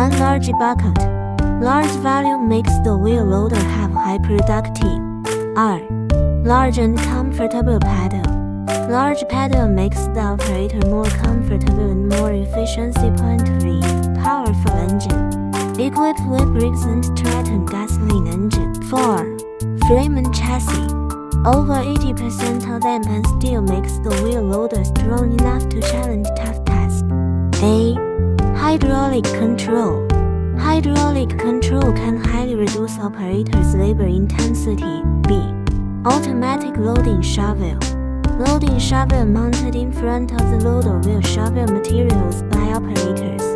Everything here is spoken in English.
1. Large bucket. Large volume makes the wheel loader have high productive. 2. Large and comfortable pedal. Large pedal makes the operator more comfortable and more efficiency. 3. Powerful engine. Equipped with brakes and Triton gasoline engine. 4. Frame and chassis. Over 80% of them and steel makes the wheel loader strong enough to challenge tough tasks. A. Hydraulic control. Hydraulic control can highly reduce operators' labor intensity. B. Automatic loading shovel. Loading shovel mounted in front of the loader will shovel materials by operators.